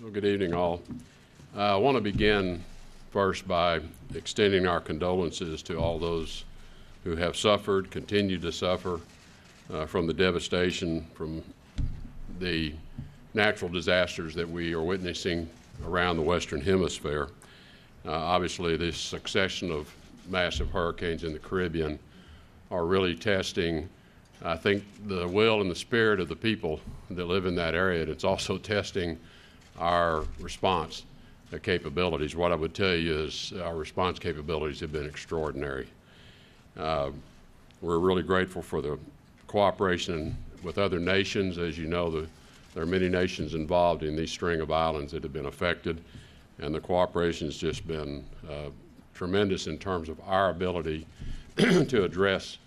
Well, good evening, all. I want to begin first by extending our condolences to all those who have suffered, continue to suffer from the devastation from the natural disasters that we are witnessing around the Western Hemisphere. Obviously, this succession of massive hurricanes in the Caribbean are really testing, I think, the will and the spirit of the people that live in that area. And it's also testing our response capabilities. What I would tell you is our response capabilities have been extraordinary. We're really grateful for the cooperation with other nations. As you know, there are many nations involved in these string of islands that have been affected, and the cooperation has just been tremendous in terms of our ability to address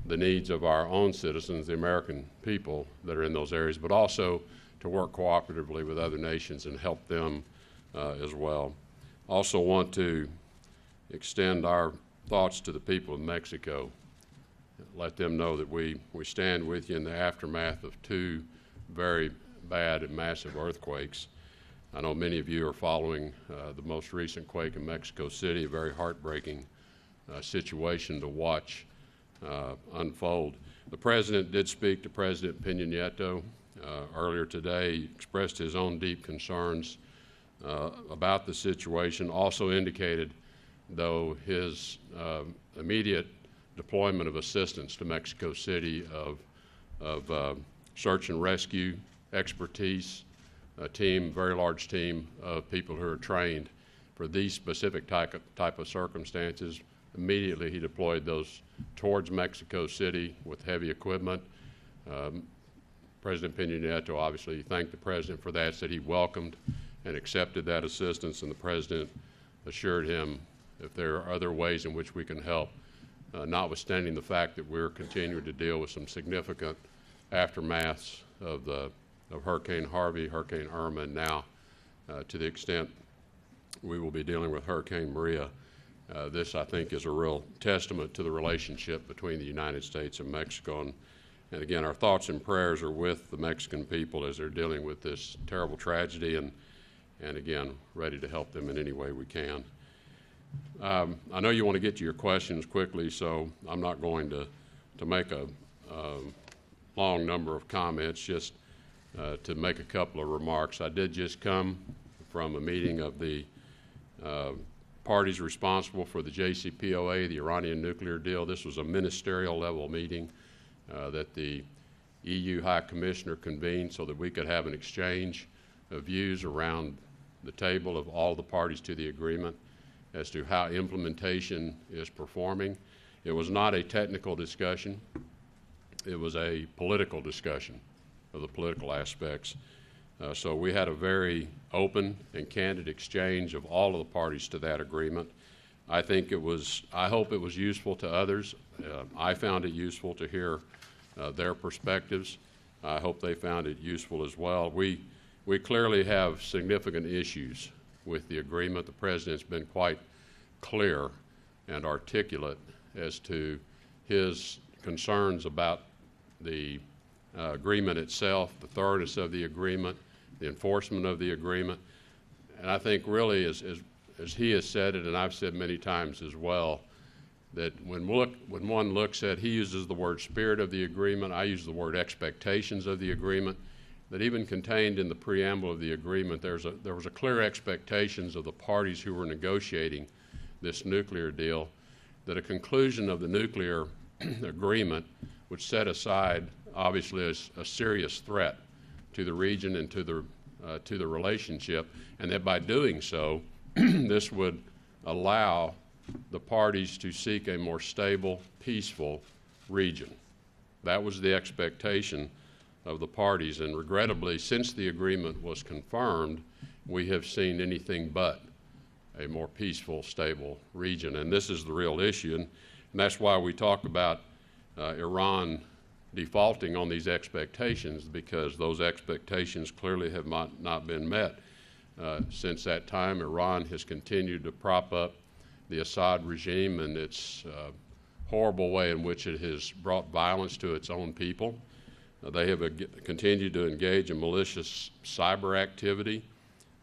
the needs of our own citizens, the American people that are in those areas, but also to work cooperatively with other nations and help them as well. Also want to extend our thoughts to the people of Mexico. Let them know that we stand with you in the aftermath of two very bad and massive earthquakes. I know many of you are following the most recent quake in Mexico City, a very heartbreaking situation to watch unfold. The President did speak to President Peña Nieto earlier today. He expressed his own deep concerns about the situation, also indicated, though, his immediate deployment of assistance to Mexico City of search and rescue expertise, a team, very large team of people who are trained for these specific type of circumstances. Immediately he deployed those towards Mexico City with heavy equipment. President Peña Nieto obviously thanked the President for that, said he welcomed and accepted that assistance, and the President assured him if there are other ways in which we can help, notwithstanding the fact that we're continuing to deal with some significant aftermaths of Hurricane Harvey, Hurricane Irma, and now to the extent we will be dealing with Hurricane Maria. This, I think, is a real testament to the relationship between the United States and Mexico. And again, our thoughts and prayers are with the Mexican people as they're dealing with this terrible tragedy, and again, ready to help them in any way we can. I know you want to get to your questions quickly, so I'm not going to make a long number of comments, just to make a couple of remarks. I did just come from a meeting of the parties responsible for the JCPOA, the Iranian nuclear deal. This was a ministerial level meeting that the EU High Commissioner convened so that we could have an exchange of views around the table of all the parties to the agreement as to how implementation is performing. It was not a technical discussion. It was a political discussion of the political aspects. So we had a very open and candid exchange of all of the parties to that agreement. I hope it was useful to others. I found it useful to hear their perspectives. I hope they found it useful as well. We clearly have significant issues with the agreement. The President's been quite clear and articulate as to his concerns about the agreement itself, the thoroughness of the agreement, the enforcement of the agreement. And I think really, as he has said it, and I've said many times as well, that when one looks at, he uses the word spirit of the agreement, I use the word expectations of the agreement, that even contained in the preamble of the agreement, there was a clear expectations of the parties who were negotiating this nuclear deal, that a conclusion of the nuclear agreement would set aside, obviously, a serious threat to the region and to the relationship, and that by doing so, this would allow the parties to seek a more stable, peaceful region. That was the expectation of the parties, and regrettably, since the agreement was confirmed, we have seen anything but a more peaceful, stable region, and this is the real issue, and that's why we talk about Iran defaulting on these expectations, because those expectations clearly have not been met. Since that time, Iran has continued to prop up the Assad regime and its horrible way in which it has brought violence to its own people. They have continued to engage in malicious cyber activity.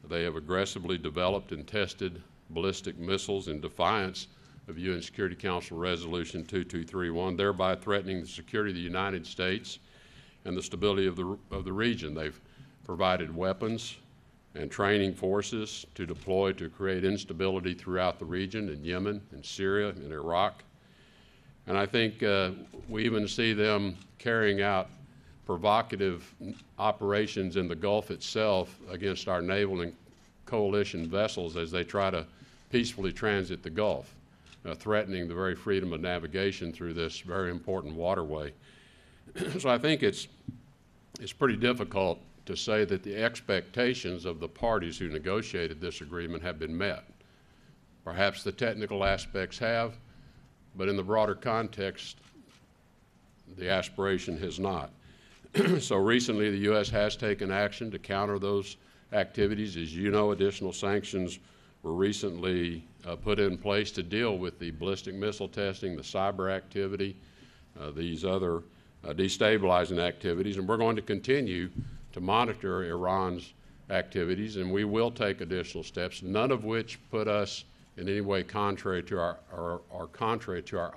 They have aggressively developed and tested ballistic missiles in defiance of UN Security Council Resolution 2231, thereby threatening the security of the United States and the stability of the region. They've provided weapons and training forces to deploy to create instability throughout the region in Yemen, in Syria, in Iraq. And I think we even see them carrying out provocative operations in the Gulf itself against our naval and coalition vessels as they try to peacefully transit the Gulf, threatening the very freedom of navigation through this very important waterway. So I think it's pretty difficult to say that the expectations of the parties who negotiated this agreement have been met. Perhaps the technical aspects have, but in the broader context, the aspiration has not. So recently, the U.S. has taken action to counter those activities. As you know, additional sanctions were recently put in place to deal with the ballistic missile testing, the cyber activity, these other destabilizing activities, and we're going to continue to monitor Iran's activities, and we will take additional steps, none of which put us in any way contrary to our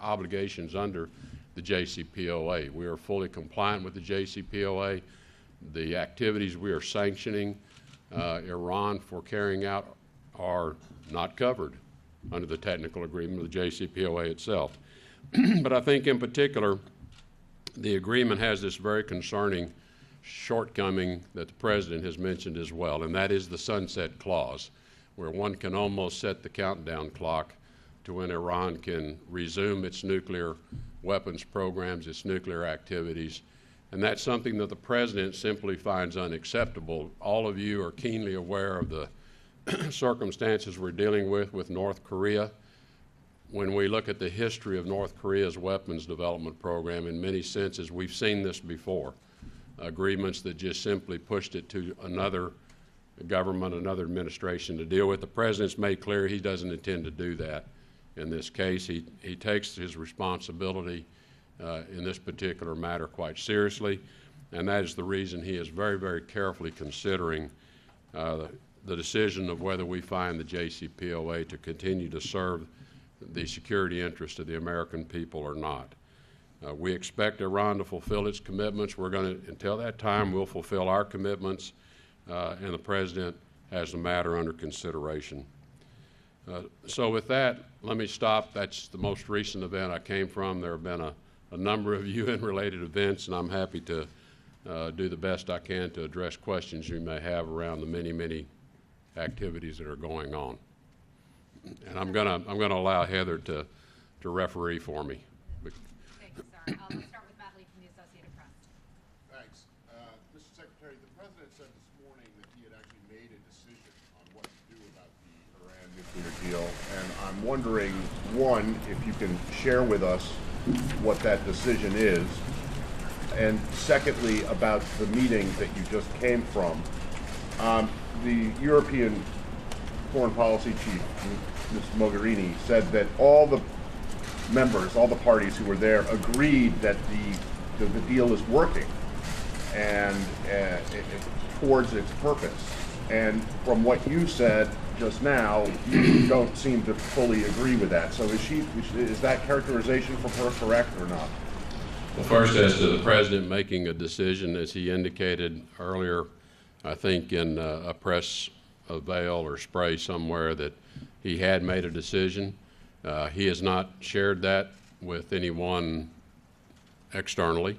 obligations under the JCPOA. We are fully compliant with the JCPOA. The activities we are sanctioning Iran for carrying out are not covered under the technical agreement of the JCPOA itself. But I think in particular, the agreement has this very concerning shortcoming that the President has mentioned as well, and that is the sunset clause, where one can almost set the countdown clock to when Iran can resume its nuclear weapons programs, its nuclear activities. And that's something that the President simply finds unacceptable. All of you are keenly aware of the circumstances we're dealing with North Korea. When we look at the history of North Korea's weapons development program, in many senses, we've seen this before. Agreements that just simply pushed it to another government, another administration to deal with. The President's made clear he doesn't intend to do that. In this case, he takes his responsibility in this particular matter quite seriously, and that is the reason he is very, very carefully considering the decision of whether we find the JCPOA to continue to serve the security interest of the American people or not. We expect Iran to fulfill its commitments. We're going to, until that time, we'll fulfill our commitments, and the President has the matter under consideration. So with that, let me stop. That's the most recent event I came from. There have been a number of UN-related events, and I'm happy to do the best I can to address questions you may have around the many, many activities that are going on. And I'm gonna allow Heather to referee for me. Thank you, sir. I'll start with Matt Lee from the Associated Press. Thanks. Mr. Secretary, the President said this morning that he had actually made a decision on what to do about the Iran nuclear deal, and I'm wondering, one, if you can share with us what that decision is, and secondly, about the meeting that you just came from. The European Foreign Policy Chief, Ms. Mogherini, said that all the members, all the parties who were there agreed that the deal is working and towards its purpose. And from what you said just now, you don't seem to fully agree with that. So is that characterization from her correct or not? Well, first, as to the President making a decision, as he indicated earlier, I think in a press avail or spray somewhere, that he had made a decision. He has not shared that with anyone externally.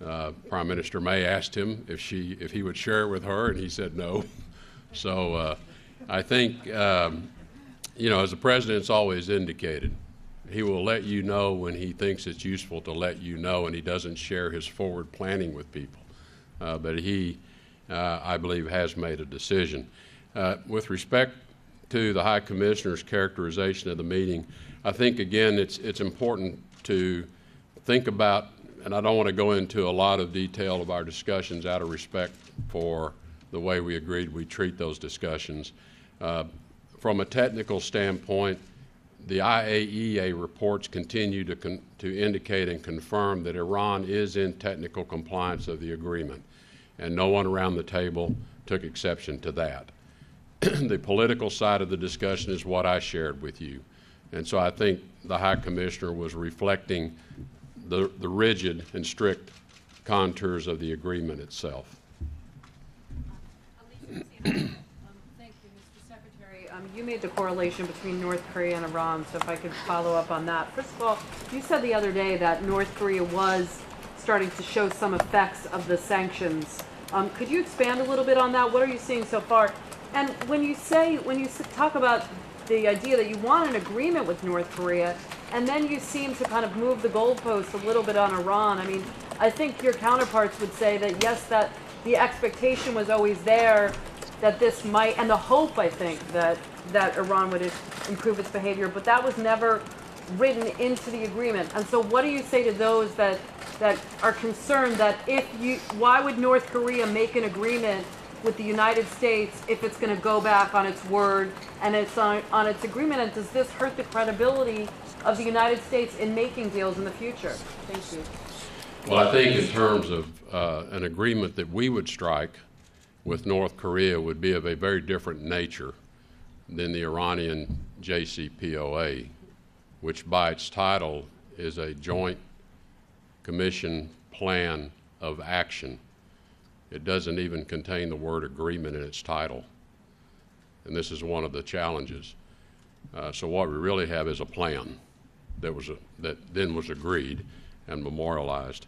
Prime Minister May asked him if he would share it with her, and he said no. So I think, as the President's always indicated, he will let you know when he thinks it's useful to let you know, and he doesn't share his forward planning with people. But he, I believe, has made a decision. With respect to the High Commissioner's characterization of the meeting, I think, again, it's important to think about, and I don't want to go into a lot of detail of our discussions out of respect for the way we agreed we treat those discussions. From a technical standpoint, the IAEA reports continue to indicate and confirm that Iran is in technical compliance of the agreement, and no one around the table took exception to that. the political side of the discussion is what I shared with you. And so I think the High Commissioner was reflecting the rigid and strict contours of the agreement itself. Alicia, Thank you, Mr. Secretary. You made the correlation between North Korea and Iran, so if I could follow up on that. First of all, you said the other day that North Korea was starting to show some effects of the sanctions. Could you expand a little bit on that? What are you seeing so far? And when you talk about the idea that you want an agreement with North Korea, and then you seem to kind of move the goalpost a little bit on Iran, I mean, I think your counterparts would say that yes, that the expectation was always there that this might, and the hope, I think, that Iran would improve its behavior, but that was never written into the agreement. And so what do you say to those that are concerned that why would North Korea make an agreement with the United States if it's going to go back on its word and it's on its agreement? And does this hurt the credibility of the United States in making deals in the future? Thank you. Well, I think in terms of an agreement that we would strike with North Korea would be of a very different nature than the Iranian JCPOA, which by its title is a joint commission plan of action. It doesn't even contain the word agreement in its title. And this is one of the challenges. So what we really have is a plan that then was agreed and memorialized.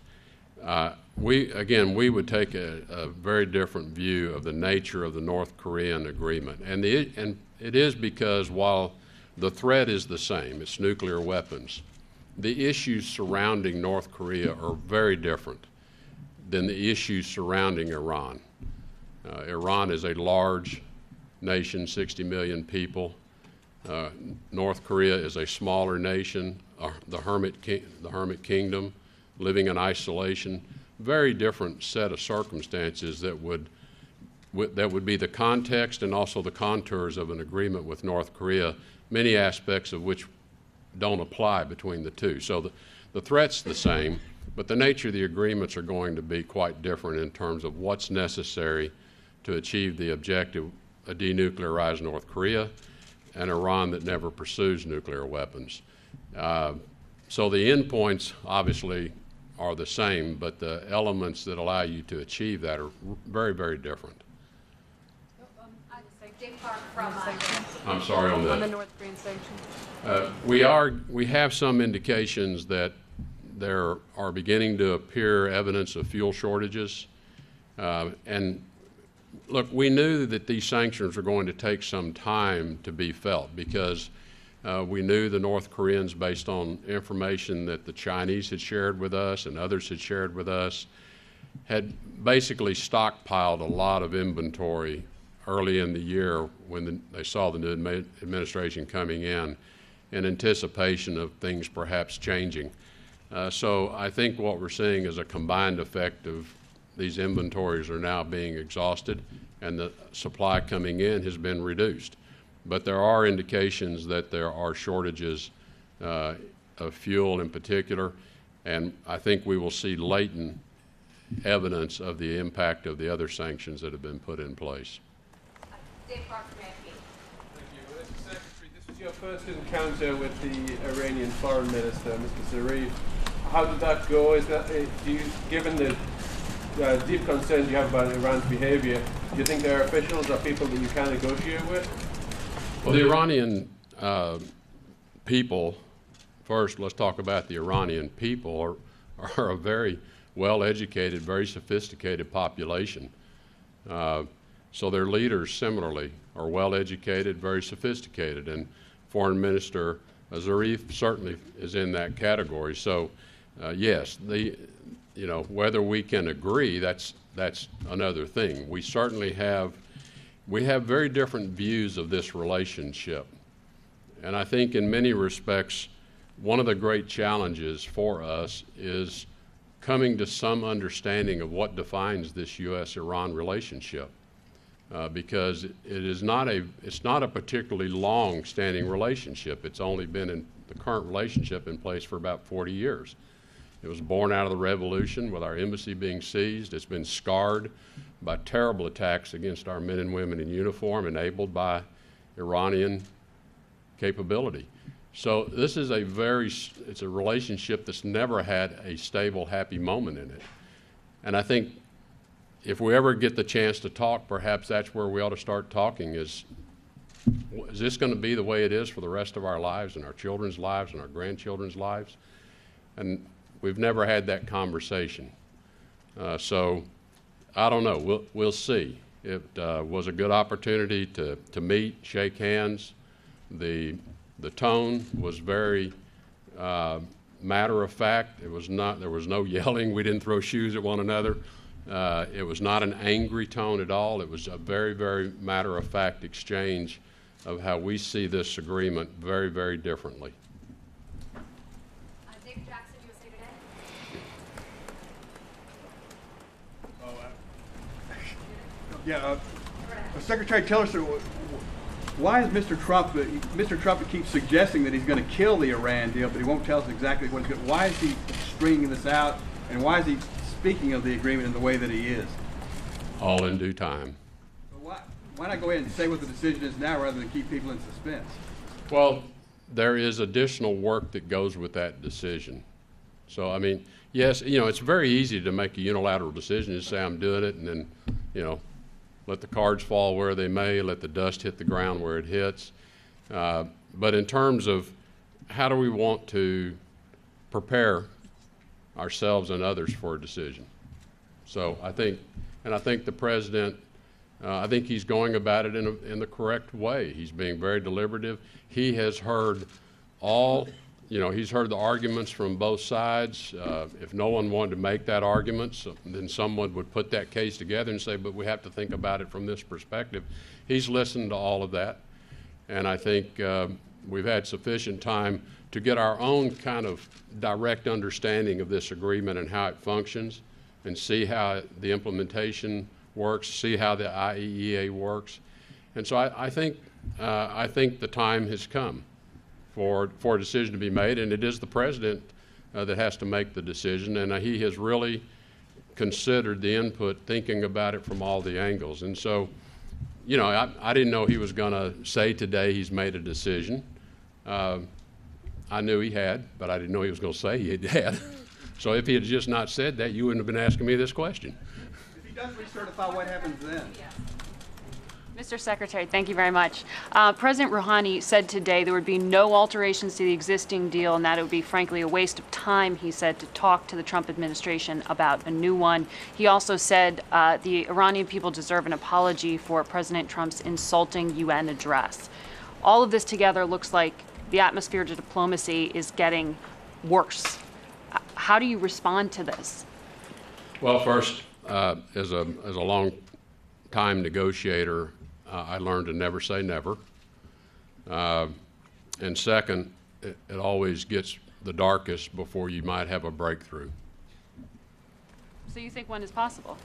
We would take a very different view of the nature of the North Korean agreement. And it is because while the threat is the same, it's nuclear weapons, the issues surrounding North Korea are very different than the issues surrounding Iran. Iran is a large nation, 60 million people. North Korea is a smaller nation, the Hermit Kingdom, living in isolation. Very different set of circumstances that would be the context and also the contours of an agreement with North Korea, many aspects of which don't apply between the two. So the threat's the same, but the nature of the agreements are going to be quite different in terms of what's necessary to achieve the objective, a denuclearized North Korea, and Iran that never pursues nuclear weapons. So the endpoints obviously are the same, but the elements that allow you to achieve that are very, very different. Dave Clark from I'm sorry on On the that. North Korean sanctions. We have some indications that there are beginning to appear evidence of fuel shortages. And look, we knew that these sanctions were going to take some time to be felt because we knew the North Koreans, based on information that the Chinese had shared with us and others had shared with us, had basically stockpiled a lot of inventory early in the year when they saw the new administration coming in anticipation of things perhaps changing. So I think what we're seeing is a combined effect of these inventories are now being exhausted and the supply coming in has been reduced. But there are indications that there are shortages of fuel in particular, and I think we will see latent evidence of the impact of the other sanctions that have been put in place. Dave Clark from AFP. Thank you. Mr. Secretary, this was your first encounter with the Iranian Foreign Minister, Mr. Zarif. How did that go? Given the deep concerns you have about Iran's behavior, do you think their officials are people that you can negotiate with? Well, the Iranian people, first let's talk about the Iranian people, are a very well-educated, very sophisticated population. So their leaders similarly are well-educated, very sophisticated, and Foreign Minister Zarif certainly is in that category. So yes, whether we can agree, that's another thing. We certainly have very different views of this relationship. And I think in many respects, one of the great challenges for us is coming to some understanding of what defines this U.S.-Iran relationship. Because it's not a particularly long-standing relationship. It's only been in the current relationship in place for about 40 years. It was born out of the revolution with our embassy being seized. It's been scarred by terrible attacks against our men and women in uniform enabled by Iranian capability. So this is it's a relationship that's never had a stable, happy moment in it. And I think if we ever get the chance to talk, perhaps that's where we ought to start talking is this going to be the way it is for the rest of our lives and our children's lives and our grandchildren's lives? And we've never had that conversation. So I don't know. We'll see. It was a good opportunity to meet, shake hands. The tone was very matter of fact. There was no yelling. We didn't throw shoes at one another. It was not an angry tone at all. It was a very, very matter of fact exchange of how we see this agreement very, very differently. David Jackson, USA Today. Secretary Tillerson, why is Mr. Trump keeps suggesting that he's going to kill the Iran deal, but he won't tell us exactly what he's going to? Why is he stringing this out, and why is he speaking of the agreement in the way that he is? All in due time. Why not go ahead and say what the decision is now rather than keep people in suspense? Well, there is additional work that goes with that decision. So, I mean, yes, it's very easy to make a unilateral decision and say I'm doing it and then, let the cards fall where they may, let the dust hit the ground where it hits. But in terms of how do we want to prepare ourselves and others for a decision? So I think the president, I think he's going about it in the correct way. He's being very deliberative. He has heard he's heard the arguments from both sides. If no one wanted to make that argument, then someone would put that case together and say, but we have to think about it from this perspective. He's listened to all of that, and I think we've had sufficient time to get our own kind of direct understanding of this agreement and how it functions, and see how the implementation works, see how the IEEA works. And so I think the time has come for a decision to be made, and it is the president that has to make the decision, and he has really considered the input, thinking about it from all the angles. And so, I didn't know he was going to say today he's made a decision. I knew he had, but I didn't know he was going to say he had. So if he had just not said that, you wouldn't have been asking me this question. If he does recertify, what happens then? Mr. Secretary, thank you very much. President Rouhani said today there would be no alterations to the existing deal, and that it would be, frankly, a waste of time, he said, to talk to the Trump administration about a new one. He also said the Iranian people deserve an apology for President Trump's insulting UN address. All of this together looks like the atmosphere to diplomacy is getting worse. How do you respond to this? Well, first, as a long-time negotiator, I learned to never say never. And second, it always gets the darkest before you might have a breakthrough. So you think one is possible?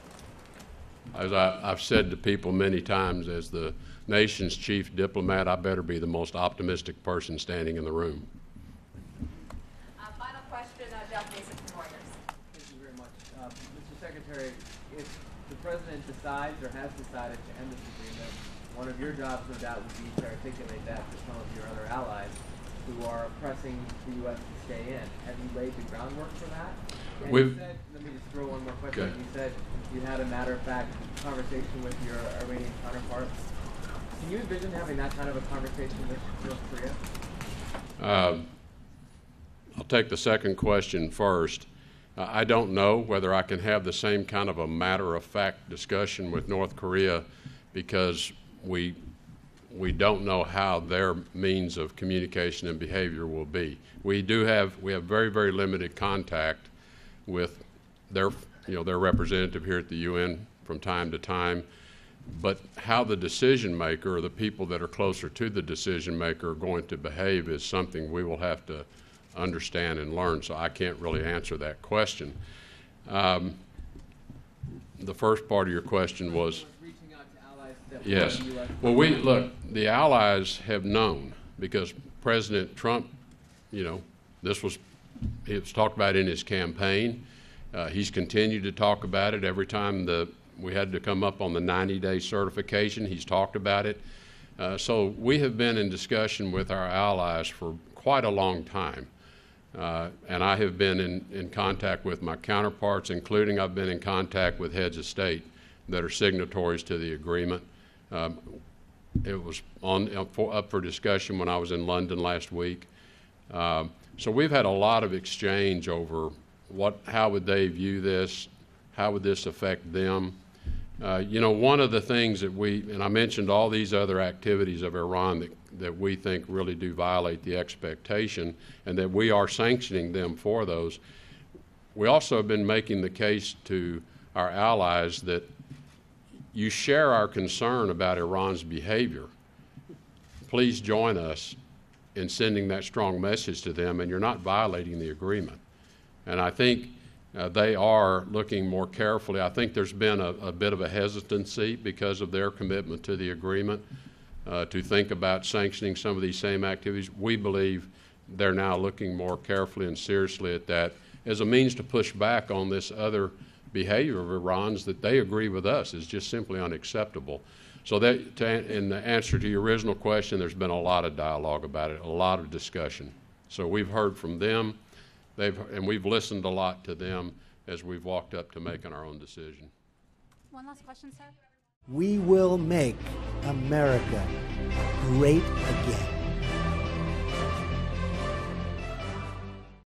As I've said to people many times, as the nation's chief diplomat, I better be the most optimistic person standing in the room. Final question, Jeff Mason from Reuters. Thank you very much. Mr. Secretary, if the President decides or has decided to end this agreement, one of your jobs, no doubt, would be to articulate that to some of your other allies who are pressing the U.S. to stay in. Have you laid the groundwork for that? And you said, let me just throw one more question. Okay. You said you had a matter-of-fact conversation with your Iranian counterparts. Can you envision having that kind of a conversation with North Korea? I'll take the second question first. I don't know whether I can have the same kind of a matter-of-fact discussion with North Korea because we don't know how their means of communication and behavior will be. We have very, very limited contact with their representative here at the UN from time to time. But how the decision maker or the people that are closer to the decision maker are going to behave is something we will have to understand and learn. So I can't really answer that question. The first part of your question was Reaching out to allies that yes. the U.S. Well, the allies have known because President Trump, this was it was talked about in his campaign. He's continued to talk about it every time we had to come up on the 90-day certification. He's talked about it. So we have been in discussion with our allies for quite a long time. And I have been in contact with my counterparts, including I've been in contact with heads of state that are signatories to the agreement. It was up for discussion when I was in London last week. So we've had a lot of exchange over how would they view this, how would this affect them. You know, one of the things that and I mentioned all these other activities of Iran that we think really do violate the expectation, and that we are sanctioning them for those. We also have been making the case to our allies that you share our concern about Iran's behavior. Please join us in sending that strong message to them, and you're not violating the agreement. And I think they are looking more carefully. I think there's been a bit of a hesitancy because of their commitment to the agreement to think about sanctioning some of these same activities. We believe they're now looking more carefully and seriously at that as a means to push back on this other behavior of Iran's that they agree with us is just simply unacceptable. So in the answer to your original question, there's been a lot of dialogue about it, a lot of discussion. So we've heard from them, and we've listened a lot to them as we've walked up to making our own decision. One last question, sir. We will make America great again.